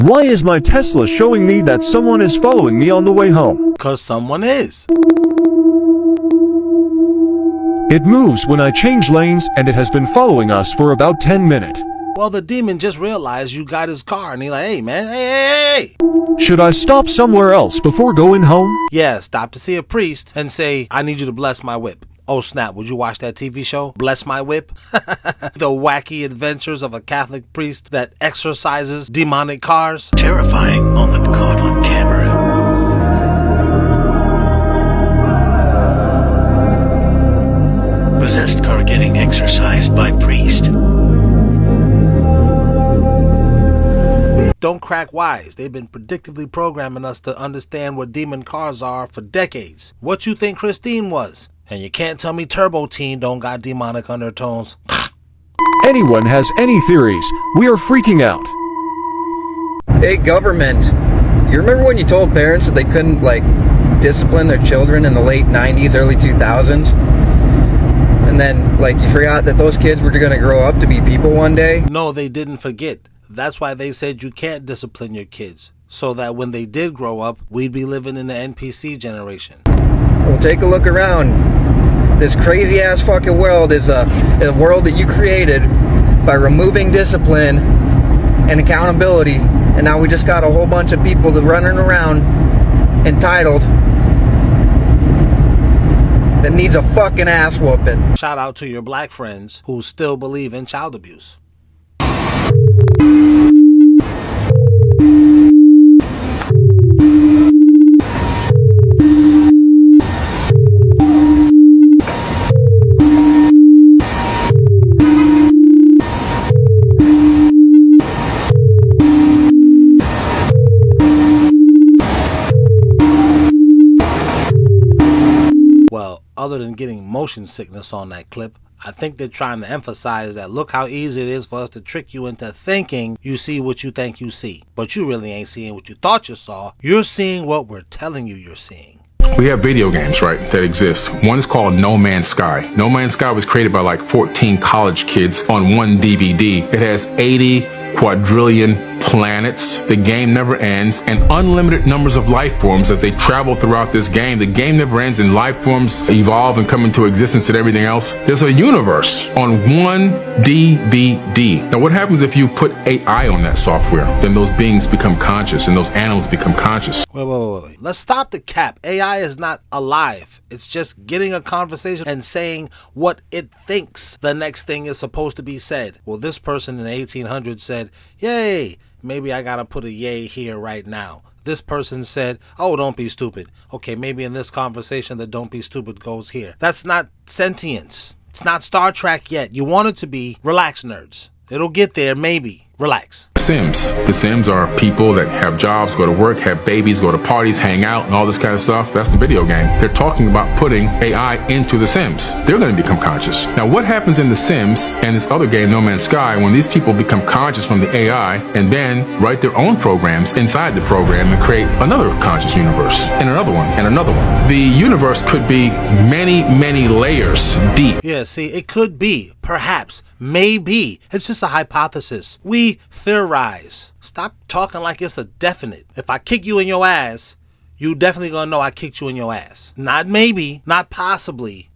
Why is my Tesla showing me that someone is following me on the way home? 'Cause someone is. It moves when I change lanes and it has been following us for about 10 minutes. Well, the demon just realized you got his car and he's like, hey man, hey. Should I stop somewhere else before going home? Yeah, stop to see a priest and say, I need you to bless my whip. Oh snap, would you watch that TV show, Bless My Whip? The wacky adventures of a Catholic priest that exorcises demonic cars. Terrifying moment caught on camera. Possessed car getting exorcised by priest. Don't crack wise. They've been predictively programming us to understand what demon cars are for decades. What you think Christine was? And you can't tell me Turbo Teen don't got demonic undertones. Anyone has any theories? We are freaking out. Hey, government. You remember when you told parents that they couldn't, discipline their children in the late 90s, early 2000s? And then, you forgot that those kids were going to grow up to be people one day? No, they didn't forget. That's why they said you can't discipline your kids. So that when they did grow up, we'd be living in the NPC generation. Well, take a look around. This crazy ass fucking world is a world that you created by removing discipline and accountability. And now we just got a whole bunch of people that running around entitled that needs a fucking ass whooping. Shout out to your black friends who still believe in child abuse. Well, other than getting motion sickness on that clip, I think they're trying to emphasize that look how easy it is for us to trick you into thinking you see what you think you see. But you really ain't seeing what you thought you saw. You're seeing what we're telling you you're seeing. We have video games, right, that exist. One is called No Man's Sky. No Man's Sky was created by 14 college kids on one DVD. It has 80 quadrillion planets. The game never ends, and unlimited numbers of life forms as they travel throughout this game. The game never ends, and life forms evolve and come into existence and everything else. There's a universe on one DVD. Now, what happens if you put AI on that software? Then those beings become conscious, and those animals become conscious. Wait. Let's stop the cap. AI is not alive. It's just getting a conversation and saying what it thinks the next thing is supposed to be said. Well, this person in the 1800s said, yay, maybe I gotta put a yay here right now. This person said, oh, don't be stupid. Okay, maybe in this conversation the don't be stupid goes here. That's not sentience. It's not Star Trek yet. You want it to be. Relax, nerds. It'll get there, maybe. Relax. Sims. The Sims are people that have jobs, go to work, have babies, go to parties, hang out, and all this kind of stuff. That's the video game. They're talking about putting AI into the Sims. They're going to become conscious. Now, what happens in the Sims and this other game, No Man's Sky, when these people become conscious from the AI and then write their own programs inside the program and create another conscious universe and another one and another one? The universe could be many, many layers deep. Yeah, see, it could be, perhaps, maybe. It's just a hypothesis. We theorize. Stop talking like it's a definite. If I kick you in your ass, you definitely gonna know I kicked you in your ass. Not maybe, not possibly.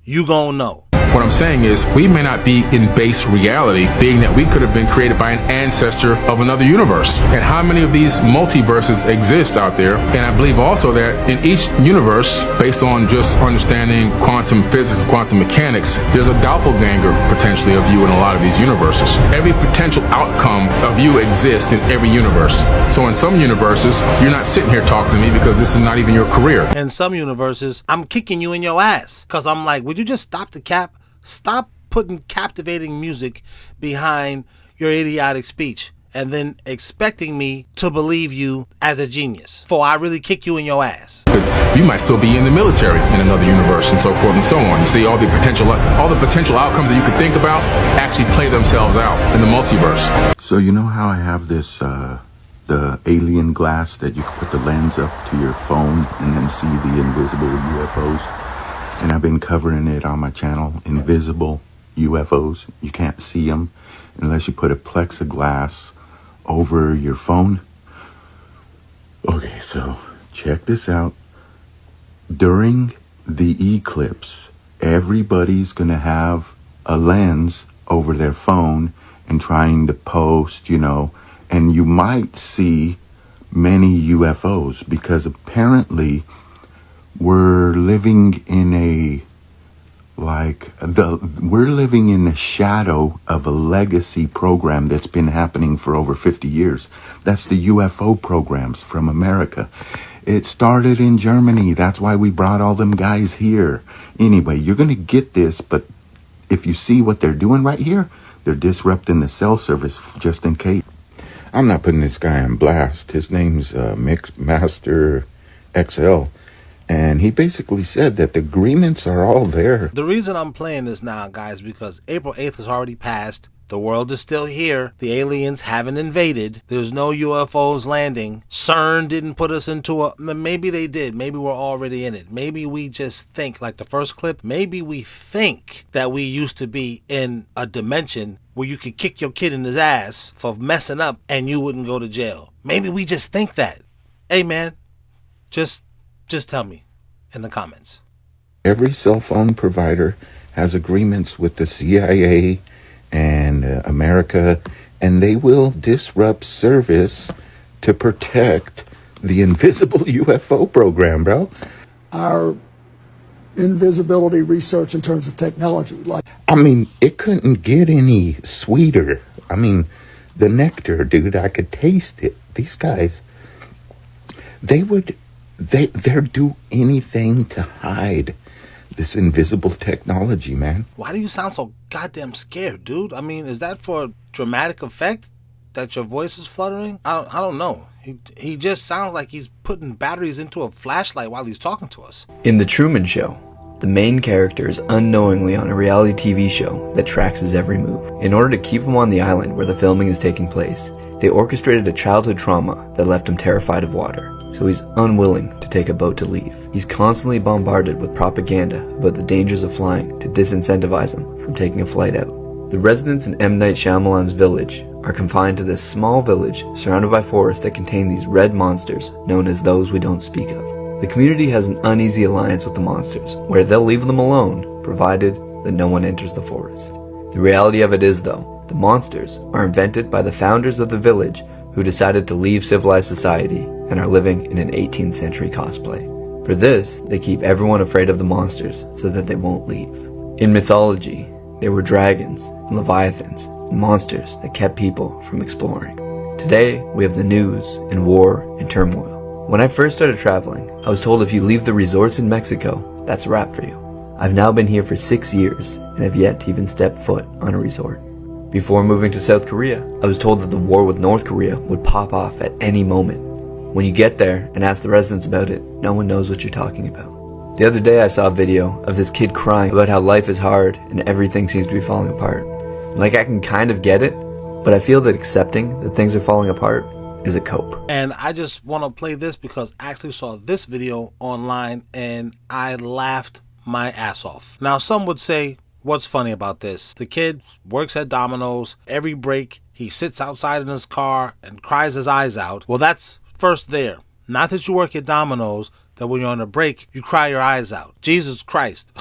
You gonna know. What I'm saying is we may not be in base reality, being that we could have been created by an ancestor of another universe. And how many of these multiverses exist out there? And I believe also that in each universe, based on just understanding quantum physics and quantum mechanics, there's a doppelganger potentially of you in a lot of these universes. Every potential outcome of you exists in every universe. So in some universes, you're not sitting here talking to me because this is not even your career. In some universes, I'm kicking you in your ass. Cause I'm like, would you just stop the cap? Stop putting captivating music behind your idiotic speech and then expecting me to believe you as a genius. For I really kick you in your ass. You might still be in the military in another universe and so forth and so on. You see all the potential outcomes that you could think about actually play themselves out in the multiverse. So you know how I have this, the alien glass that you can put the lens up to your phone and then see the invisible UFOs? And I've been covering it on my channel, invisible UFOs. You can't see them unless you put a plexiglass over your phone Okay, so check this out. During the eclipse, everybody's gonna have a lens over their phone and trying to post, and you might see many UFOs because apparently we're living in we're living in the shadow of a legacy program that's been happening for over 50 years. That's the UFO programs from America. It started in Germany. That's why we brought all them guys here. Anyway, you're going to get this, but if you see what they're doing right here, they're disrupting the cell service just in case. I'm not putting this guy on blast. His name's Mixmaster XL. And he basically said that the agreements are all there. The reason I'm playing this now, guys, because April 8th has already passed. The world is still here. The aliens haven't invaded. There's no UFOs landing. CERN didn't put us into a... Maybe they did. Maybe we're already in it. Maybe we just think, like the first clip, maybe we think that we used to be in a dimension where you could kick your kid in his ass for messing up and you wouldn't go to jail. Maybe we just think that. Hey, man, just tell me in the comments. Every cell phone provider has agreements with the CIA and America, and they will disrupt service to protect the invisible UFO program, bro. Our invisibility research in terms of technology, it couldn't get any sweeter. The nectar, dude, I could taste it. These guys, they'd do anything to hide this invisible technology, man. Why do you sound so goddamn scared, dude? Is that for dramatic effect that your voice is fluttering? I don't know. He just sounds like he's putting batteries into a flashlight while he's talking to us. In The Truman Show, the main character is unknowingly on a reality TV show that tracks his every move. In order to keep him on the island where the filming is taking place, they orchestrated a childhood trauma that left him terrified of water, so he's unwilling to take a boat to leave. He's constantly bombarded with propaganda about the dangers of flying to disincentivize him from taking a flight out. The residents in M. Night Shyamalan's village are confined to this small village surrounded by forests that contain these red monsters known as those we don't speak of. The community has an uneasy alliance with the monsters, where they'll leave them alone, provided that no one enters the forest. The reality of it is, though, the monsters are invented by the founders of the village who decided to leave civilized society and are living in an 18th century cosplay. For this, they keep everyone afraid of the monsters so that they won't leave. In mythology, there were dragons and leviathans and monsters that kept people from exploring. Today, we have the news and war and turmoil. When I first started traveling, I was told if you leave the resorts in Mexico, that's a wrap for you. I've now been here for 6 years and have yet to even step foot on a resort. Before moving to South Korea, I was told that the war with North Korea would pop off at any moment. When you get there and ask the residents about it, no one knows what you're talking about. The other day I saw a video of this kid crying about how life is hard and everything seems to be falling apart. Like, I can kind of get it, but I feel that accepting that things are falling apart is a cope. And I just want to play this because I actually saw this video online and I laughed my ass off. Now, some would say, what's funny about this? The kid works at Domino's. Every break, he sits outside in his car and cries his eyes out. Well, that's first there. Not that you work at Domino's, that when you're on a break, you cry your eyes out. Jesus Christ.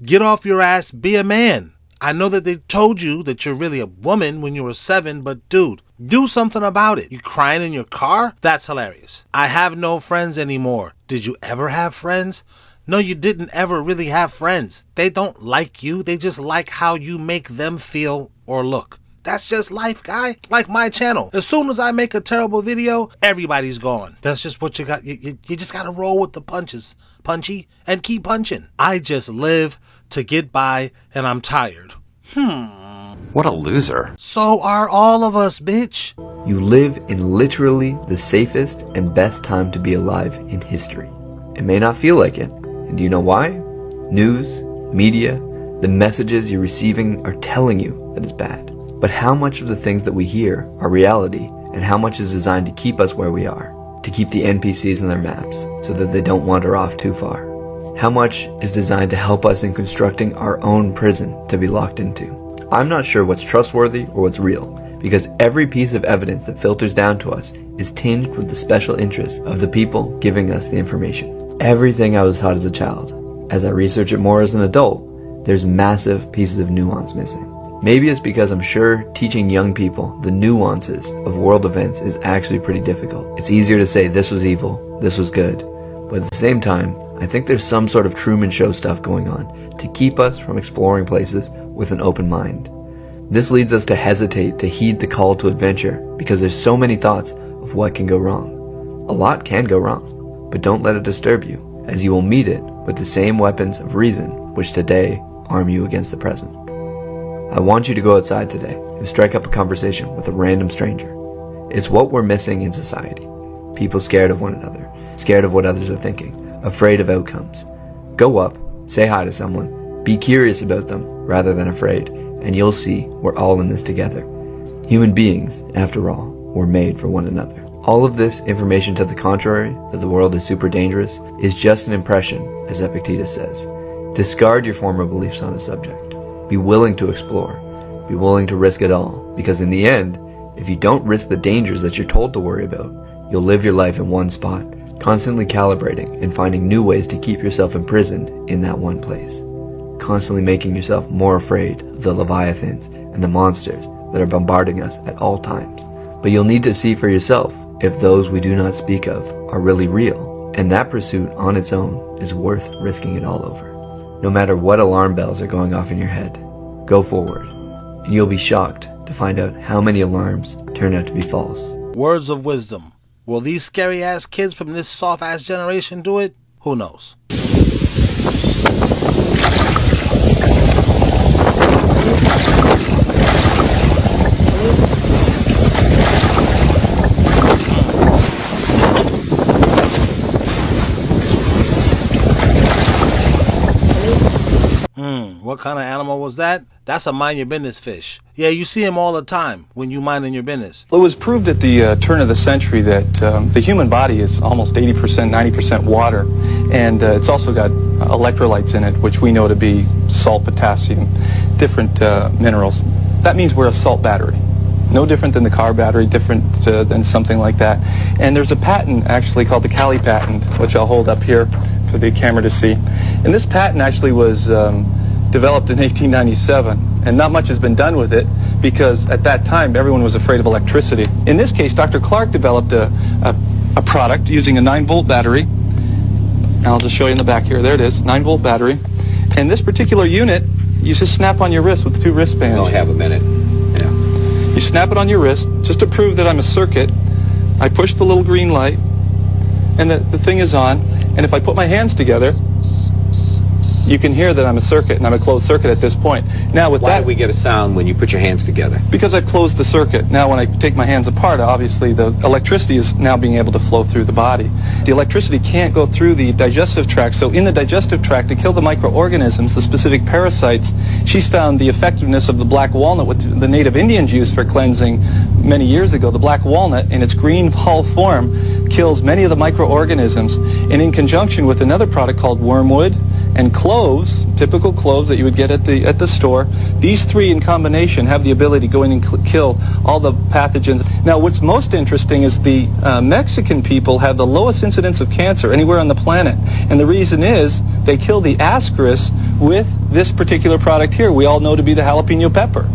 Get off your ass, be a man. I know that they told you that you're really a woman when you were 7, but dude, do something about it. You crying in your car? That's hilarious. I have no friends anymore. Did you ever have friends? No, you didn't ever really have friends. They don't like you. They just like how you make them feel or look. That's just life, guy. Like my channel. As soon as I make a terrible video, everybody's gone. That's just what you got. You just got to roll with the punches, punchy, and keep punching. I just live to get by, and I'm tired. What a loser. So are all of us, bitch. You live in literally the safest and best time to be alive in history. It may not feel like it. And do you know why? News, media, the messages you're receiving are telling you that it's bad. But how much of the things that we hear are reality, and how much is designed to keep us where we are, to keep the NPCs in their maps so that they don't wander off too far? How much is designed to help us in constructing our own prison to be locked into? I'm not sure what's trustworthy or what's real, because every piece of evidence that filters down to us is tinged with the special interests of the people giving us the information. Everything I was taught as a child, as I research it more as an adult, there's massive pieces of nuance missing. Maybe it's because I'm sure teaching young people the nuances of world events is actually pretty difficult. It's easier to say this was evil, this was good, but at the same time, I think there's some sort of Truman Show stuff going on to keep us from exploring places with an open mind. This leads us to hesitate to heed the call to adventure because there's so many thoughts of what can go wrong. A lot can go wrong, but don't let it disturb you, as you will meet it with the same weapons of reason which today arm you against the present. I want you to go outside today and strike up a conversation with a random stranger. It's what we're missing in society. People scared of one another, scared of what others are thinking, afraid of outcomes. Go up, say hi to someone, be curious about them rather than afraid, and you'll see we're all in this together. Human beings, after all, were made for one another. All of this information to the contrary, that the world is super dangerous, is just an impression, as Epictetus says. Discard your former beliefs on a subject. Be willing to explore. Be willing to risk it all, because in the end, if you don't risk the dangers that you're told to worry about, you'll live your life in one spot, constantly calibrating and finding new ways to keep yourself imprisoned in that one place. Constantly making yourself more afraid of the leviathans and the monsters that are bombarding us at all times. But you'll need to see for yourself if those we do not speak of are really real, and that pursuit on its own is worth risking it all over. No matter what alarm bells are going off in your head, go forward, and you'll be shocked to find out how many alarms turn out to be false. Words of wisdom. Will these scary-ass kids from this soft-ass generation do it? Who knows? What kind of animal was that? That's a mind your business fish. Yeah, you see him all the time when you minding your business. It was proved at the turn of the century that the human body is almost 80%, 90% water, and it's also got electrolytes in it, which we know to be salt, potassium, different minerals. That means we're a salt battery. No different than the car battery, different than something like that. And there's a patent actually called the Cali patent, which I'll hold up here for the camera to see. And this patent actually was developed in 1897, and not much has been done with it because at that time everyone was afraid of electricity. In this case, Dr. Clark developed a product using a 9-volt battery. And I'll just show you in the back here. There it is, 9-volt battery. And this particular unit, you just snap on your wrist with 2 wristbands. We'll have a minute. Yeah. You snap it on your wrist just to prove that I'm a circuit. I push the little green light, and the thing is on. And if I put my hands together, you can hear that I'm a circuit, and I'm a closed circuit at this point. Now with Why do we get a sound when you put your hands together? Because I've closed the circuit. Now when I take my hands apart, obviously the electricity is now being able to flow through the body. The electricity can't go through the digestive tract, so in the digestive tract, to kill the microorganisms, the specific parasites, she's found the effectiveness of the black walnut, what the native Indians used for cleansing many years ago. The black walnut, in its green hull form, kills many of the microorganisms, and in conjunction with another product called wormwood and cloves, typical cloves that you would get at the store, these 3 in combination have the ability to go in and kill all the pathogens. Now what's most interesting is the Mexican people have the lowest incidence of cancer anywhere on the planet, and the reason is they kill the ascaris with this particular product here we all know to be the jalapeno pepper.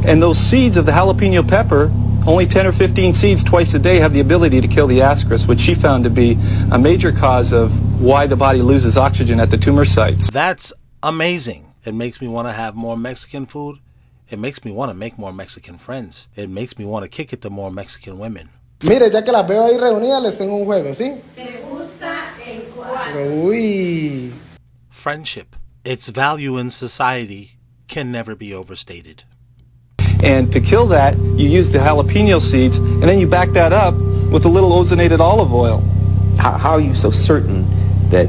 And those seeds of the jalapeno pepper, only 10 or 15 seeds twice a day, have the ability to kill the ascaris, which she found to be a major cause of why the body loses oxygen at the tumor sites. That's amazing. It makes me want to have more Mexican food. It makes me want to make more Mexican friends. It makes me want to kick it to more Mexican women. Mire, ya que las veo ahí reunidas, les tengo un juego, ¿sí? Me gusta el cual. Uy. Friendship. Its value in society can never be overstated. And to kill that, you use the jalapeno seeds, and then you back that up with a little ozonated olive oil. How are you so certain that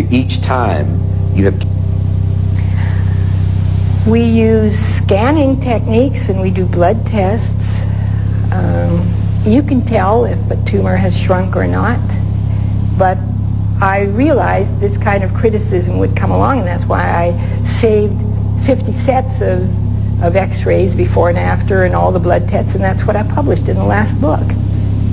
each time you have... We use scanning techniques and we do blood tests. You can tell if a tumor has shrunk or not, but I realized this kind of criticism would come along, and that's why I saved 50 sets of of x-rays before and after and all the blood tests, and that's what I published in the last book.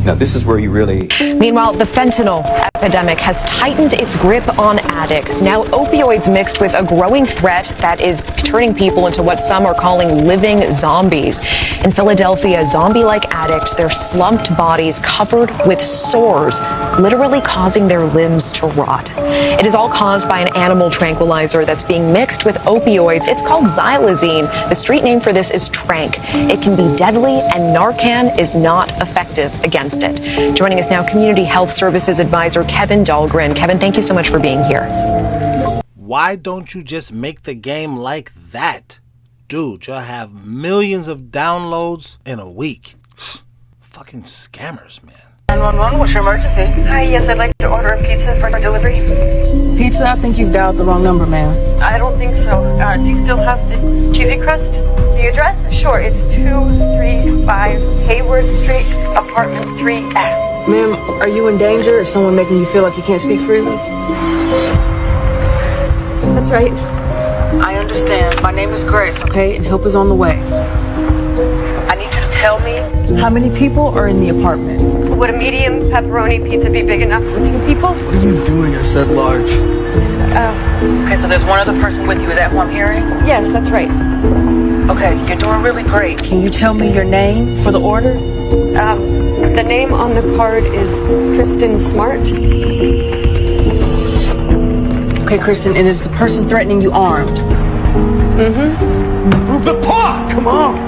Now, this is where you really... Meanwhile, the fentanyl epidemic has tightened its grip on addicts. Now, opioids mixed with a growing threat that is turning people into what some are calling living zombies. In Philadelphia, zombie-like addicts, their slumped bodies covered with sores, literally causing their limbs to rot. It is all caused by an animal tranquilizer that's being mixed with opioids. It's called xylazine. The street name for this is Trank. It can be deadly, and Narcan is not effective against it. Joining us now, Community Health Services Advisor Kevin Dahlgren. Kevin, thank you so much for being here. Why don't you just make the game like that? Dude, you'll have millions of downloads in a week. Fucking scammers, man. 911, what's your emergency? Hi, yes, I'd like to order a pizza for delivery. Pizza? I think you've dialed the wrong number, ma'am. I don't think so. Do you still have the cheesy crust? The address? Sure, it's 235 Hayward Street, apartment 3F. Ma'am, are you in danger? Is someone making you feel like you can't speak freely? That's right. I understand. My name is Grace, okay? And help is on the way. I need you to tell me how many people are in the apartment. Would a medium pepperoni pizza be big enough for 2 people? What are you doing? I said large. Okay, so there's one other person with you. Is that who I'm hearing? Yes, that's right. Okay, you're doing really great. Can you tell me your name for the order? The name on the card is Kristen Smart. Okay, Kristen, and is the person threatening you armed? Mm-hmm. Move the paw! Come on!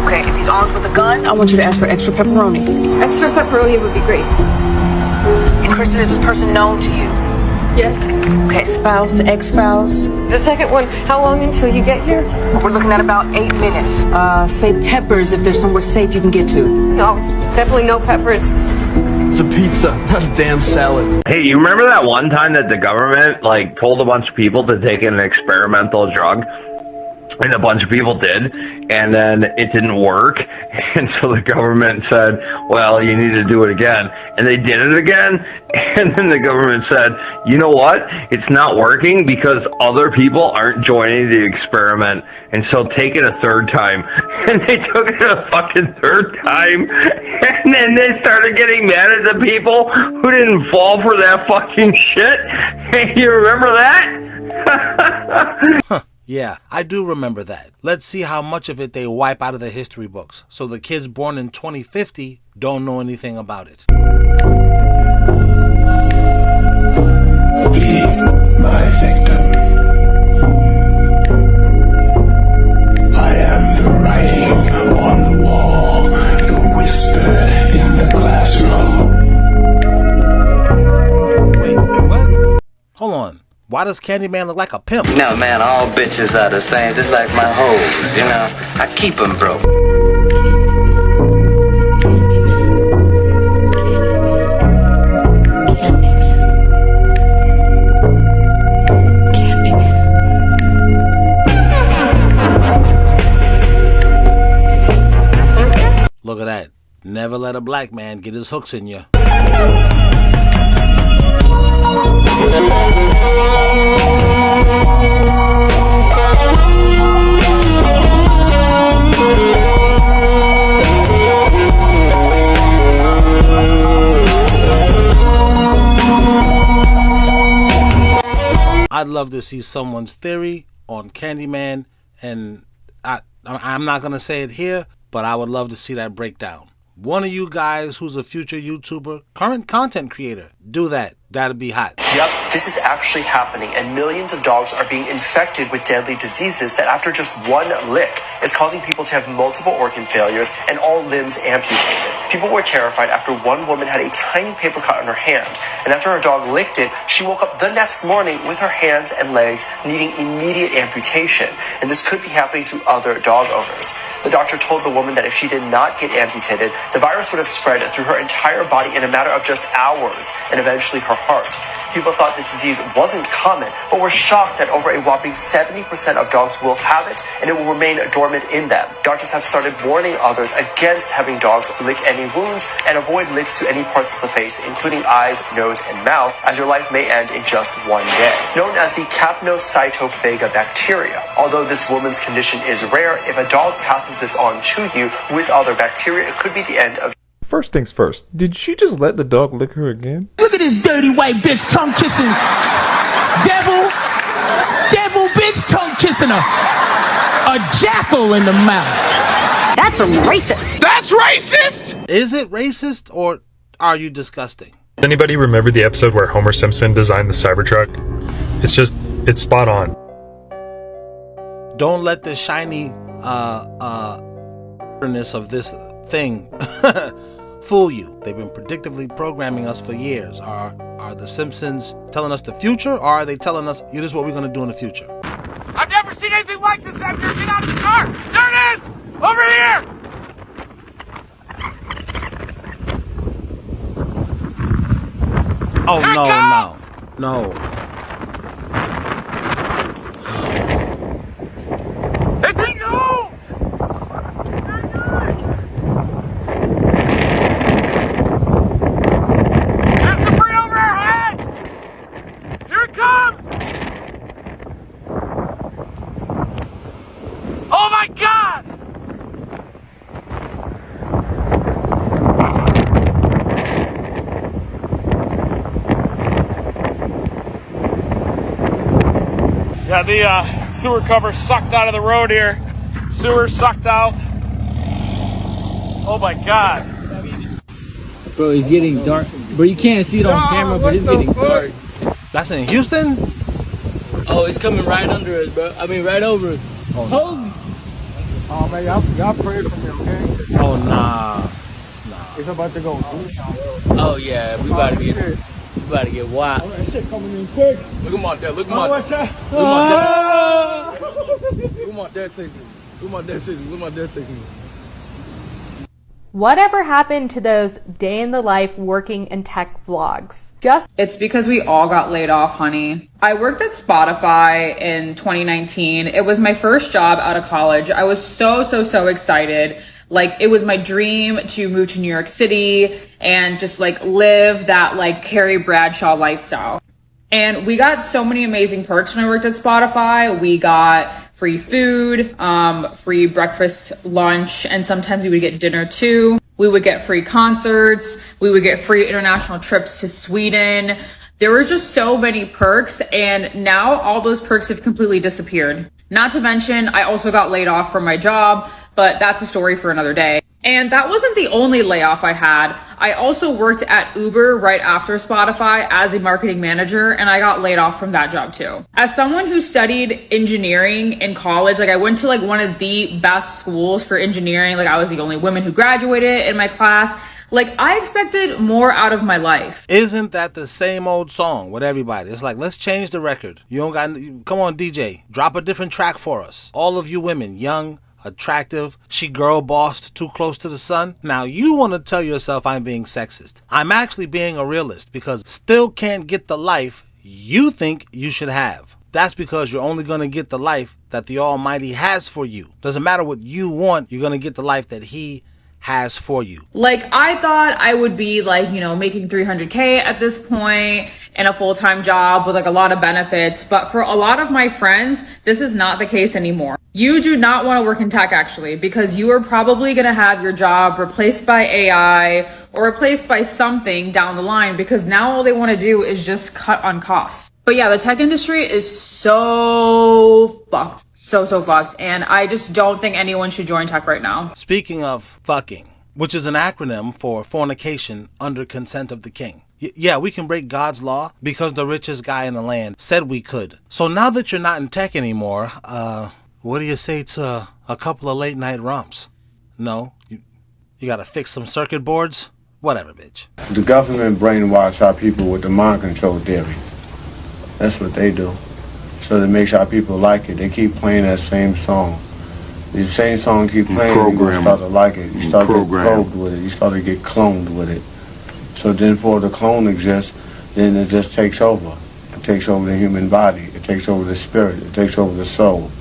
Okay, if he's armed with a gun, I want you to ask for extra pepperoni. Extra pepperoni would be great. And Kristen, is this person known to you? Yes. Okay, spouse, ex-spouse? The second one, how long until you get here? We're looking at about 8 minutes. Say peppers if there's somewhere safe you can get to. No, definitely no peppers. It's a pizza, not a damn salad. Hey, you remember that one time that the government, told a bunch of people to take an experimental drug? And a bunch of people did, and then it didn't work, and so the government said, well, you need to do it again, and they did it again, and then the government said, you know what, it's not working because other people aren't joining the experiment, and so take it a third time, and they took it a fucking third time, and then they started getting mad at the people who didn't fall for that fucking shit. Hey, you remember that? Yeah, I do remember that. Let's see how much of it they wipe out of the history books, so the kids born in 2050 don't know anything about it. Be my victim. I am the writing on the wall, the whisper in the classroom. Wait, what? Hold on. Why does Candyman look like a pimp? No, man, all bitches are the same, just like my hoes, you know? I keep them broke. Look at that. Never let a black man get his hooks in you. I'd love to see someone's theory on Candyman, and I'm not going to say it here, but I would love to see that breakdown. One of you guys who's a future YouTuber, current content creator, do that. That'd be hot. Yep, this is actually happening, and millions of dogs are being infected with deadly diseases that after just one lick is causing people to have multiple organ failures and all limbs amputated. People were terrified after one woman had a tiny paper cut on her hand, and after her dog licked it, she woke up the next morning with her hands and legs needing immediate amputation, and this could be happening to other dog owners. The doctor told the woman that if she did not get amputated, the virus would have spread through her entire body in a matter of just hours, and eventually her heart. people thought this disease wasn't common, but were shocked that over a whopping 70% of dogs will have it, and it will remain dormant in them. Doctors have started warning others against having dogs lick any wounds and avoid licks to any parts of the face, including eyes, nose, and mouth, as your life may end in just one day. Known as the capnocytophaga bacteria. Although this woman's condition is rare, if a dog passes this on to you with other bacteria, it could be the end of. First things first, did she just let the dog lick her again? Look at this dirty white bitch tongue kissing. Devil bitch tongue kissing her. A jackal in the mouth. That's racist. That's racist! Is it racist or are you disgusting? Anybody remember the episode where Homer Simpson designed the Cybertruck? It's spot on. Don't let the shiny of this thing fool you. They've been predictively programming us for years. Are the Simpsons telling us the future, or are they telling us this is what we're going to do in the future? I've never seen anything like this out here. Get out of the car. There it is! Over here! Oh, no. It's a nose! There's debris over our heads! Here it comes! Oh my God! Got the sewer cover sucked out of the road here. Sewer sucked out. Oh my God. Bro, it's getting dark. Bro, you can't see it on camera, but it's getting dark. That's in Houston? Oh, it's coming right under us, bro. I mean, right over us. Oh, holy. Oh man, y'all pray for me, okay? Oh nah. It's about to go. Oh yeah, we about to get wild. Oh, that shit coming in quick. Look at my dad. Look at Oh, my watch out. dad. Look at my dad taking me. Look at my dad taking me. Look at my dad taking me. Whatever happened to those day in the life working in tech vlogs? It's because we all got laid off, honey. I worked at Spotify in 2019. It was my first job out of college. I was so excited. Like, it was my dream to move to New York City and just like live that like Carrie Bradshaw lifestyle. And we got so many amazing perks when I worked at Spotify. We got free food, free breakfast, lunch, and sometimes we would get dinner too. We would get free concerts. We would get free international trips to Sweden. There were just so many perks, and now all those perks have completely disappeared. Not to mention, I also got laid off from my job, but that's a story for another day. And that wasn't the only layoff I had. I also worked at Uber right after Spotify as a marketing manager, and I got laid off from that job too. As someone who studied engineering in college, like I went to like one of the best schools for engineering. Like I was the only woman who graduated in my class. Like I expected more out of my life. Isn't that the same old song with everybody? It's like, let's change the record. You don't got, come on DJ, drop a different track for us. All of you women, young, attractive, she girl bossed, too close to the sun. Now you want to tell yourself I'm being sexist. I'm actually being a realist because still can't get the life you think you should have. That's because you're only going to get the life that the Almighty has for you. Doesn't matter what you want, you're going to get the life that He has for you. Like I thought I would be like, you know, making $300K at this point in a full-time job with like a lot of benefits. But for a lot of my friends, this is not the case anymore. You do not want to work in tech actually, because you are probably going to have your job replaced by AI or replaced by something down the line, because now all they want to do is just cut on costs. But yeah, the tech industry is so fucked. So fucked. And I just don't think anyone should join tech right now. Speaking of fucking, which is an acronym for fornication under consent of the king. Yeah, we can break God's law because the richest guy in the land said we could. So now that you're not in tech anymore, what do you say to a couple of late night romps? No? You gotta fix some circuit boards? Whatever, bitch. The government brainwash our people with the mind control theory. That's what they do. So that makes our people like it. They keep playing that same song. The same song keep playing, you're gonna start to like it. You start to get probed with it. You start to get cloned with it. So then for the clone exists, then it just takes over. It takes over the human body. It takes over the spirit. It takes over the soul.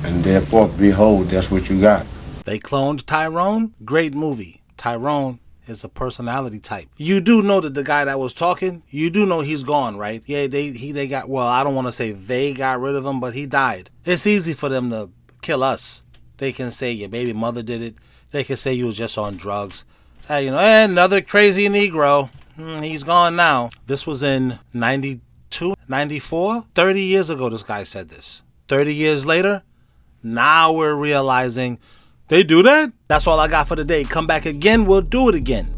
And therefore, behold, that's what you got. They cloned Tyrone. Great movie. Tyrone is a personality type. You do know that the guy that was talking, you do know he's gone, right? Yeah, they got, well, I don't want to say they got rid of him, but he died. It's easy for them to kill us. They can say your baby mother did it. They can say you was just on drugs. Hey, another crazy Negro. He's gone now. This was in 92, 94? 30 years ago this guy said this. 30 years later, now we're realizing they do that? That's all I got for today. Come back again, we'll do it again.